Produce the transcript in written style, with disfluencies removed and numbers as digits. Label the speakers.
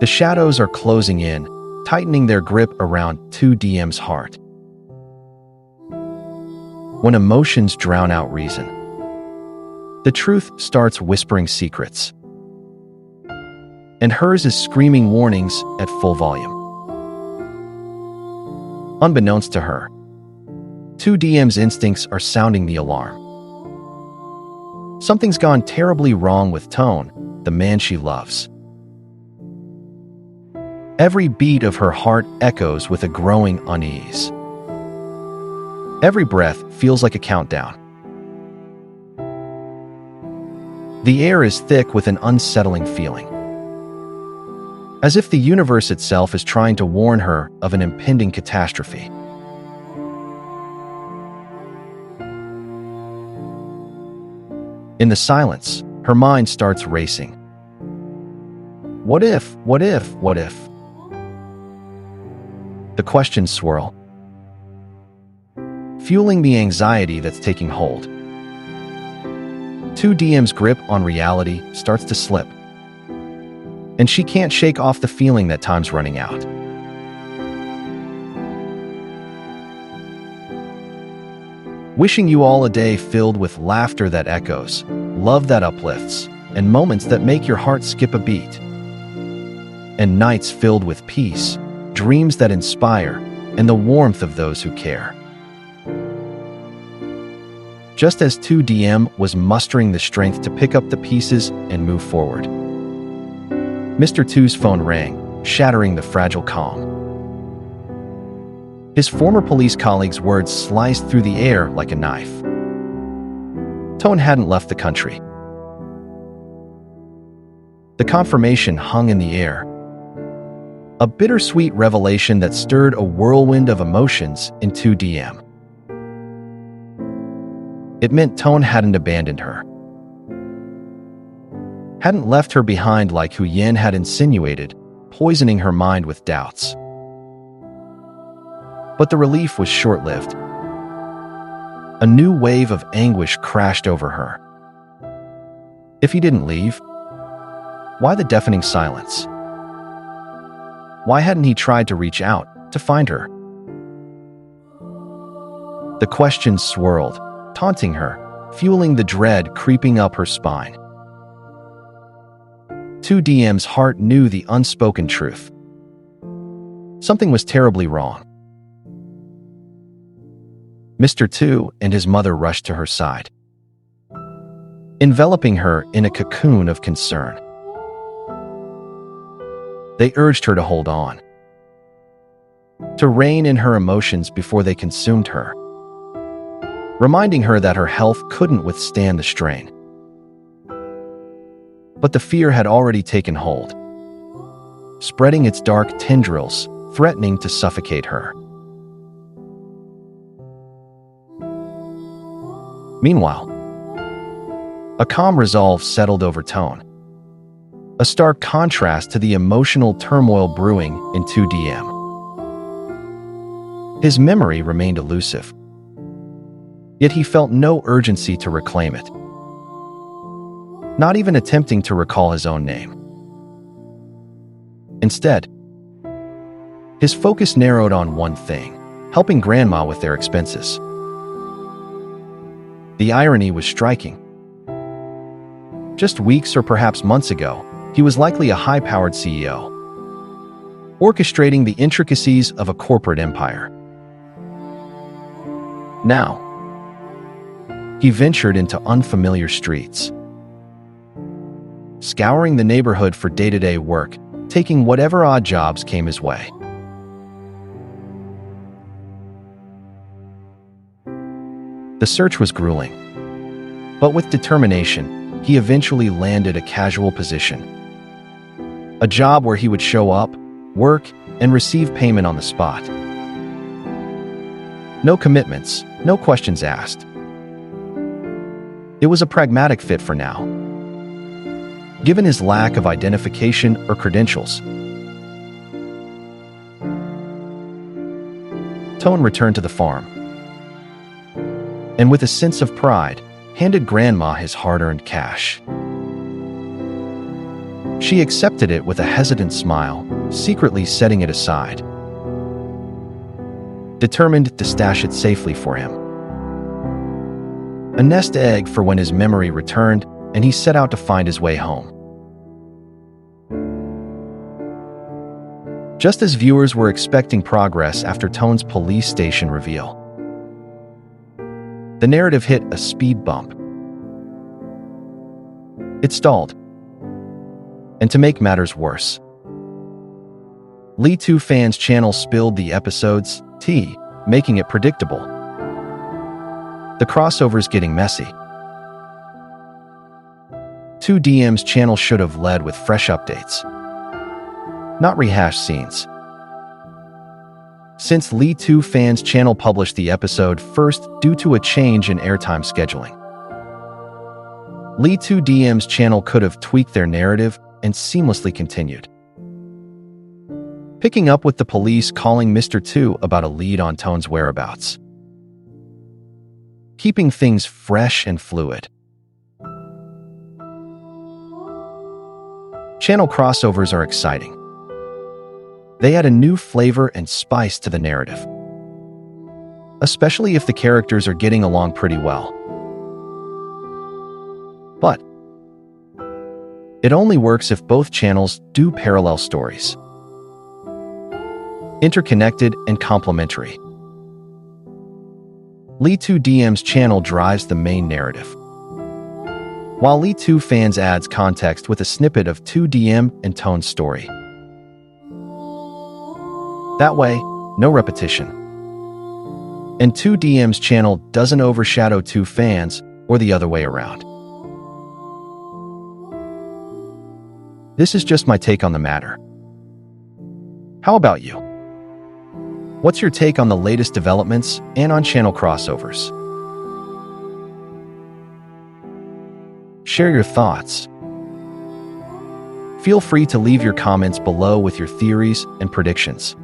Speaker 1: The shadows are closing in, tightening their grip around Tu Diem's heart. When emotions drown out reason, the truth starts whispering secrets. And hers is screaming warnings at full volume. Unbeknownst to her, Tu Diem's instincts are sounding the alarm. Something's gone terribly wrong with Tone, the man she loves. Every beat of her heart echoes with a growing unease. Every breath feels like a countdown. The air is thick with an unsettling feeling, as if the universe itself is trying to warn her of an impending catastrophe. In the silence, her mind starts racing. What if, what if, what if? The questions swirl, fueling the anxiety that's taking hold. Tu Diem's grip on reality starts to slip, and she can't shake off the feeling that time's running out. Wishing you all a day filled with laughter that echoes, love that uplifts, and moments that make your heart skip a beat. And nights filled with peace, dreams that inspire, and the warmth of those who care. Just as Tu Diem was mustering the strength to pick up the pieces and move forward, Mr. Tu's phone rang, shattering the fragile calm. His former police colleague's words sliced through the air like a knife. Tone hadn't left the country. The confirmation hung in the air, a bittersweet revelation that stirred a whirlwind of emotions in Tu Diem. It meant Tone hadn't abandoned her, hadn't left her behind like Hu Yen had insinuated, poisoning her mind with doubts. But the relief was short-lived. A new wave of anguish crashed over her. If he didn't leave, why the deafening silence? Why hadn't he tried to reach out, to find her? The questions swirled, taunting her, fueling the dread creeping up her spine. Tu Diem's heart knew the unspoken truth. Something was terribly wrong. Mr. Tu and his mother rushed to her side, enveloping her in a cocoon of concern. They urged her to hold on, to rein in her emotions before they consumed her, reminding her that her health couldn't withstand the strain. But the fear had already taken hold, spreading its dark tendrils, threatening to suffocate her. Meanwhile, a calm resolve settled over Tone, a stark contrast to the emotional turmoil brewing in Tu Diem. His memory remained elusive, yet he felt no urgency to reclaim it, not even attempting to recall his own name. Instead, his focus narrowed on one thing: helping Grandma with their expenses. The irony was striking. Just weeks or perhaps months ago, he was likely a high-powered CEO, orchestrating the intricacies of a corporate empire. Now, he ventured into unfamiliar streets, scouring the neighborhood for day-to-day work, taking whatever odd jobs came his way. The search was grueling, but with determination, he eventually landed a casual position. A job where he would show up, work, and receive payment on the spot. No commitments, no questions asked. It was a pragmatic fit for now, given his lack of identification or credentials. Tone returned to the farm, and with a sense of pride, handed Grandma his hard-earned cash. She accepted it with a hesitant smile, secretly setting it aside, determined to stash it safely for him. A nest egg for when his memory returned and he set out to find his way home. Just as viewers were expecting progress after Tone's police station reveal, the narrative hit a speed bump. It stalled. And to make matters worse, Ly Tu fans' channel spilled the episode's tea, making it predictable. The crossover's getting messy. Tu Diem's channel should have led with fresh updates, not rehashed scenes. Since Ly Tu fans' channel published the episode first due to a change in airtime scheduling, Ly Tu Diem's channel could have tweaked their narrative and seamlessly continued, picking up with the police calling Mr. Tu about a lead on Tone's whereabouts, keeping things fresh and fluid. Channel crossovers are exciting. They add a new flavor and spice to the narrative, especially if the characters are getting along pretty well. But it only works if both channels do parallel stories, interconnected and complementary. Ly Tu Diem's channel drives the main narrative, while Ly Tu fans adds context with a snippet of Tu Diem and Tone's story. That way, no repetition. And Tu Diem's channel doesn't overshadow Tu fans or the other way around. This is just my take on the matter. How about you? What's your take on the latest developments and on channel crossovers? Share your thoughts. Feel free to leave your comments below with your theories and predictions.